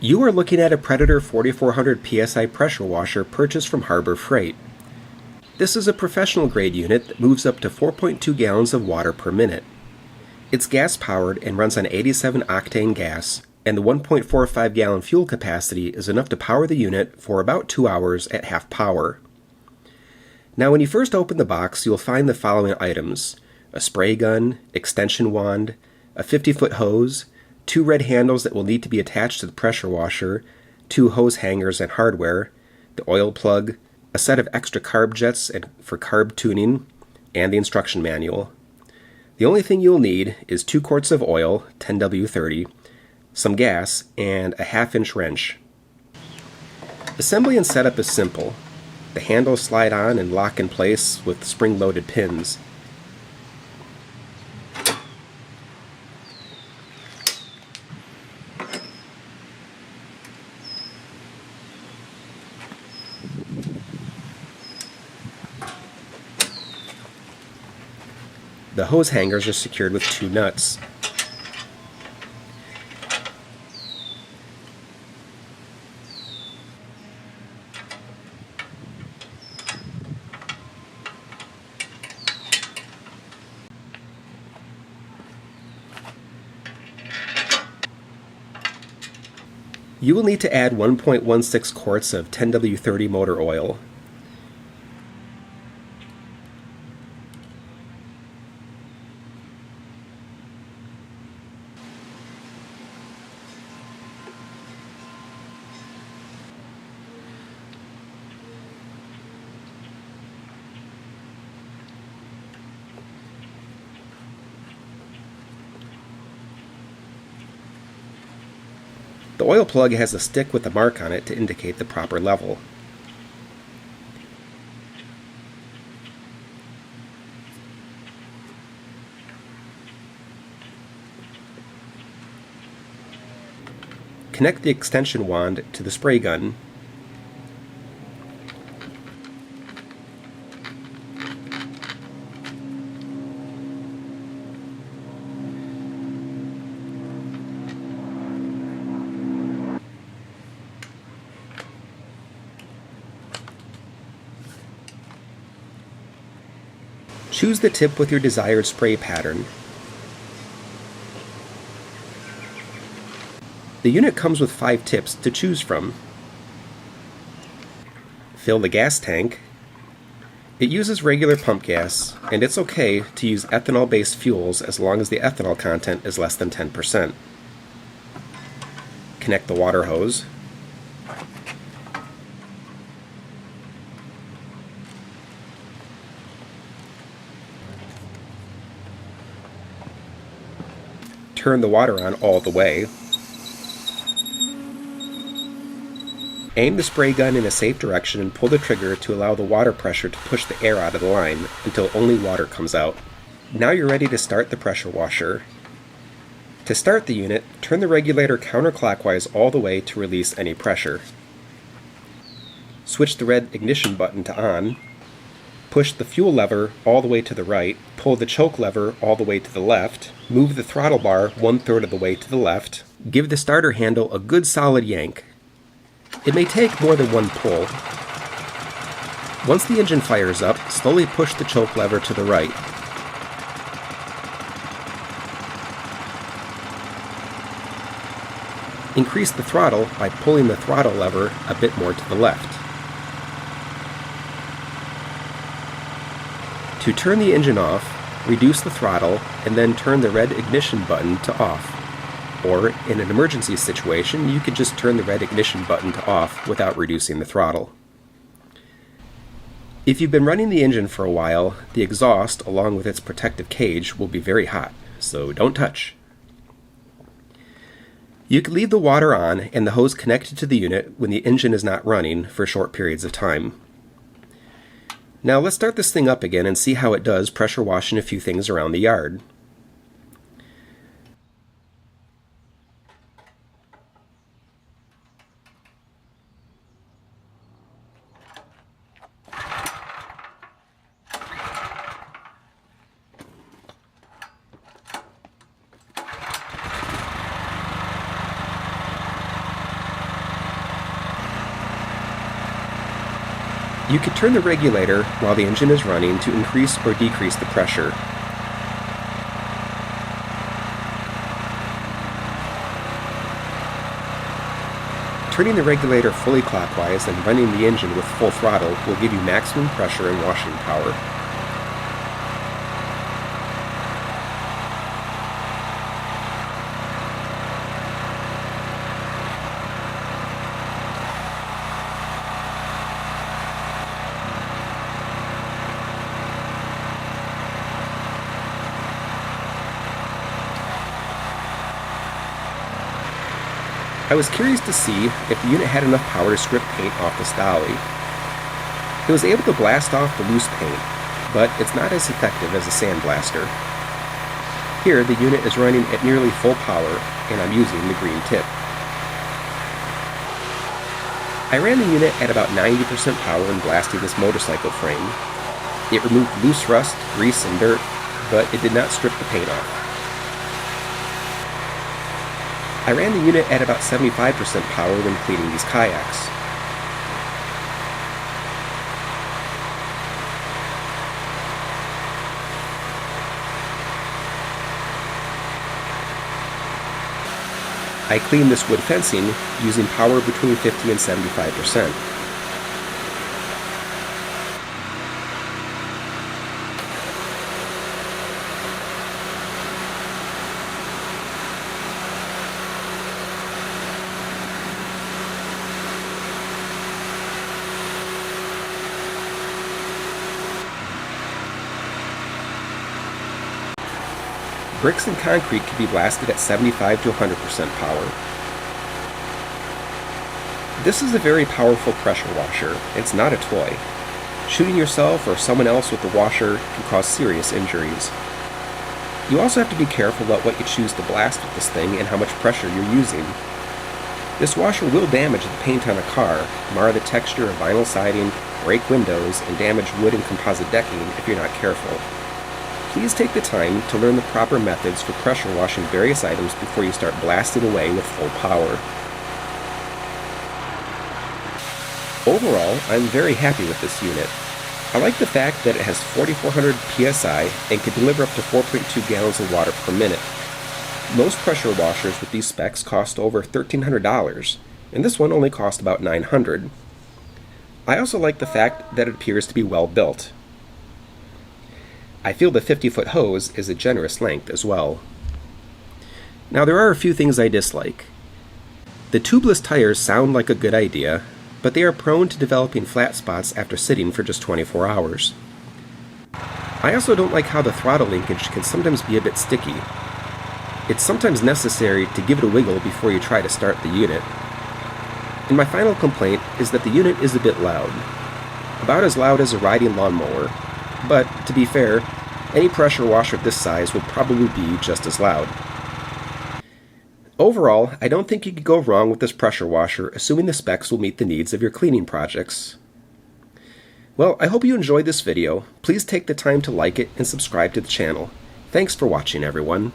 You are looking at a Predator 4400 PSI pressure washer purchased from Harbor Freight. This is a professional grade unit that moves up to 4.2 gallons of water per minute. It's gas powered and runs on 87 octane gas, and the 1.45 gallon fuel capacity is enough to power the unit for about 2 hours at half power. Now when you first open the box, you'll find the following items: a spray gun, extension wand, a 50-foot hose, 2 red handles that will need to be attached to the pressure washer, 2 hose hangers and hardware, the oil plug, a set of extra carb jets for carb tuning, and the instruction manual. The only thing you'll need is 2 quarts of oil, 10W30, some gas, and a 1/2-inch wrench. Assembly and setup is simple. The handles slide on and lock in place with spring-loaded pins. The hose hangers are secured with 2 nuts. You will need to add 1.16 quarts of 10W30 motor oil. The oil plug has a stick with a mark on it to indicate the proper level. Connect the extension wand to the spray gun. Choose the tip with your desired spray pattern. The unit comes with 5 tips to choose from. Fill the gas tank. It uses regular pump gas, and it's okay to use ethanol-based fuels as long as the ethanol content is less than 10%. Connect the water hose. Turn the water on all the way. Aim the spray gun in a safe direction and pull the trigger to allow the water pressure to push the air out of the line until only water comes out. Now you're ready to start the pressure washer. To start the unit, turn the regulator counterclockwise all the way to release any pressure. Switch the red ignition button to on. Push the fuel lever all the way to the right, pull the choke lever all the way to the left, move the throttle bar 1/3 of the way to the left, give the starter handle a good solid yank. It may take more than one pull. Once the engine fires up, slowly push the choke lever to the right. Increase the throttle by pulling the throttle lever a bit more to the left. To turn the engine off, reduce the throttle and then turn the red ignition button to off. Or, in an emergency situation, you could just turn the red ignition button to off without reducing the throttle. If you've been running the engine for a while, the exhaust, along with its protective cage, will be very hot, so don't touch. You can leave the water on and the hose connected to the unit when the engine is not running for short periods of time. Now let's start this thing up again and see how it does pressure washing a few things around the yard. You can turn the regulator while the engine is running to increase or decrease the pressure. Turning the regulator fully clockwise and running the engine with full throttle will give you maximum pressure and washing power. I was curious to see if the unit had enough power to strip paint off the Stolly. It was able to blast off the loose paint, but it's not as effective as a sandblaster. Here, the unit is running at nearly full power, and I'm using the green tip. I ran the unit at about 90% power when blasting this motorcycle frame. It removed loose rust, grease, and dirt, but it did not strip the paint off. I ran the unit at about 75% power when cleaning these kayaks. I cleaned this wood fencing using power between 50 and 75%. Bricks and concrete can be blasted at 75 to 100% power. This is a very powerful pressure washer. It's not a toy. Shooting yourself or someone else with the washer can cause serious injuries. You also have to be careful about what you choose to blast with this thing and how much pressure you're using. This washer will damage the paint on a car, mar the texture of vinyl siding, break windows, and damage wood and composite decking if you're not careful. Please take the time to learn the proper methods for pressure washing various items before you start blasting away with full power. Overall, I'm very happy with this unit. I like the fact that it has 4,400 PSI and can deliver up to 4.2 gallons of water per minute. Most pressure washers with these specs cost over $1,300, and this one only cost about $900. I also like the fact that it appears to be well built. I feel the 50-foot hose is a generous length as well. Now there are a few things I dislike. The tubeless tires sound like a good idea, but they are prone to developing flat spots after sitting for just 24 hours. I also don't like how the throttle linkage can sometimes be a bit sticky. It's sometimes necessary to give it a wiggle before you try to start the unit. And my final complaint is that the unit is a bit loud. About as loud as a riding lawnmower. But, to be fair, any pressure washer this size would probably be just as loud. Overall, I don't think you could go wrong with this pressure washer, assuming the specs will meet the needs of your cleaning projects. Well, I hope you enjoyed this video. Please take the time to like it and subscribe to the channel. Thanks for watching, everyone.